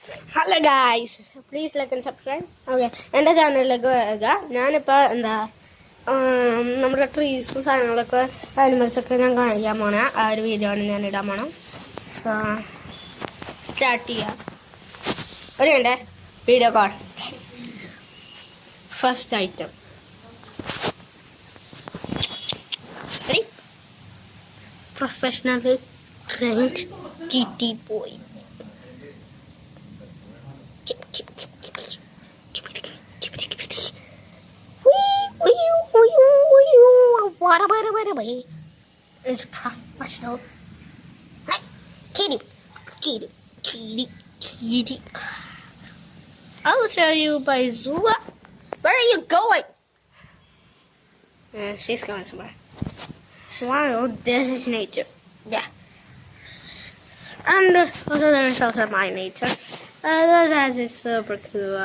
Hello guys, please like and subscribe. Okay, എൻ്റെ ചാനലിലേക്ക് വരിക. ഞാനിപ്പോൾ നമ്മുടെ ട്രീസും സാധനങ്ങളൊക്കെ ആനിമൽസൊക്കെ ഞാൻ കാണിക്കാൻ പോണ ആ ഒരു വീഡിയോ ആണ് ഞാൻ ഇടാൻ പോണം. സ്റ്റാർട്ട് ചെയ്യാം. ഒരു എൻ്റെ video call. First item professionally trained kitty boy. It's professional. Kitty. I'll show you by Zula. Where are you going? She's going somewhere. Wow, this is nature. Yeah. And also there is also my nature. That is super cool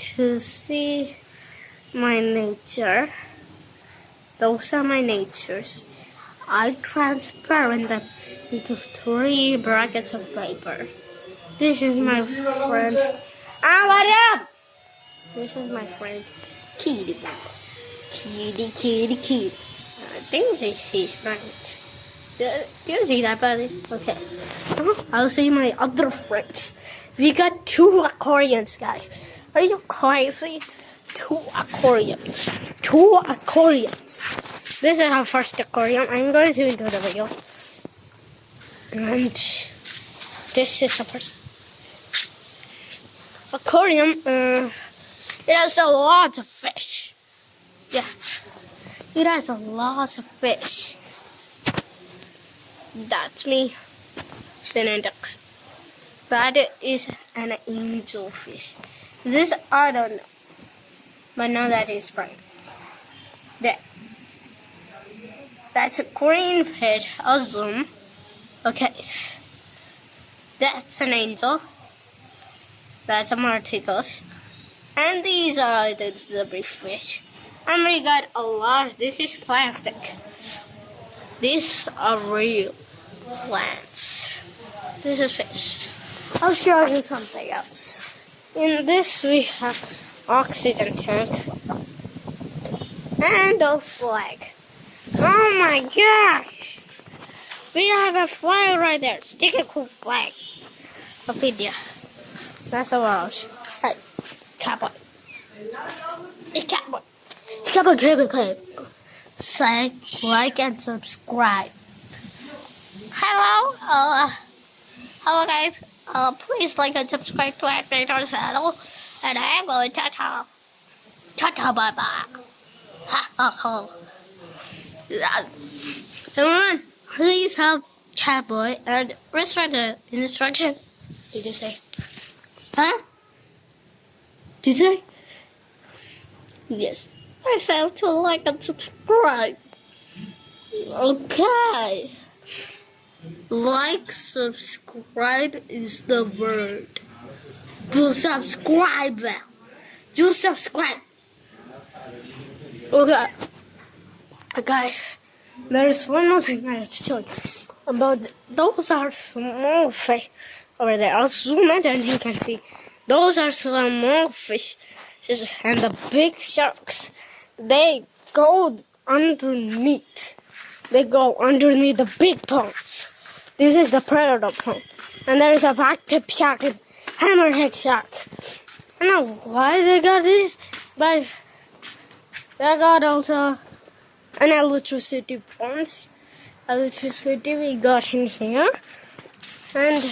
to see my nature. Those are my natures. I transparent them into 3 brackets of paper. This is my friend. What up? This is my friend Kitty. Kitty. I think she's right. Do you see that, buddy? Okay. I'll see my other friends. We got 2 aquariums, guys. Are you crazy? 2 aquariums. This is our first aquarium. I'm going to do the video. And this is the first aquarium. It has a lot of fish. Yeah. It has a lot of fish. That's me. Synandex. That is an angelfish. This I don't know. But now that is right. There. That's a green fish. I'll zoom. Okay. That's an angel. That's a marticus. And these are the zebrafish. And we got a lot. This is plastic. These are real plants. This is fish. I'll show you something else. In this we have oxygen tank and a flag. Oh my gosh! We have a flag right there. Stick a cool flag of India. That's the world. Hey, cowboy. Hey, cowboy. Cowboy. Say, like, and subscribe. Hello guys. Please like and subscribe to activate our channel. And I'm going to ta-ta bye-bye. Ha. Everyone, please help Catboy and restart the instruction. Did you say? Huh? Did you say? Yes. I said to like and subscribe. Okay. Like, subscribe is the word. You subscribe. Okay. Guys, there's one more thing I have to tell you about. Those are small fish over there. I'll zoom in and you can see. Those are small fish. And the big sharks, they go underneath. They go underneath the big ponds. This is the predator pond. And there is a blacktip shark and hammerhead shark. I don't know why they got this, but they got also an electricity ponds. Electricity we got in here. And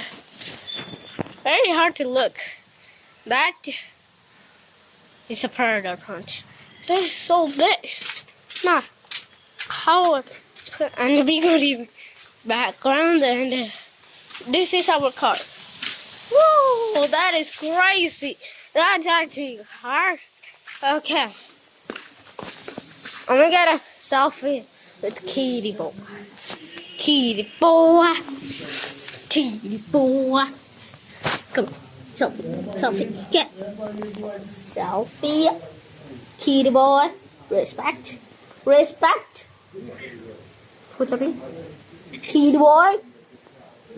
very hard to look. That is a predator pond. That is so big. Now, how? And we got even background, and this is our car. Whoa, that is crazy. That's actually hard. Okay. I'm gonna get a selfie with Kitty Boy. Come on, selfie. Get selfie. Kitty Boy. Respect. Put up in. Kitty Boy.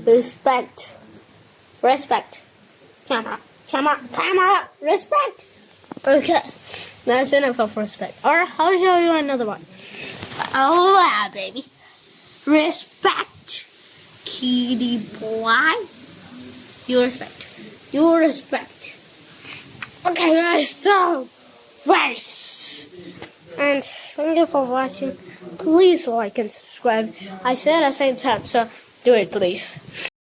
Respect. Camera, respect. Okay, that's enough of respect. Alright, I'll show you another one. Oh wow, baby. Respect, kitty boy. You respect. Okay, guys, so race. And thank you for watching. Please like and subscribe. I said at the same time, so do it, please.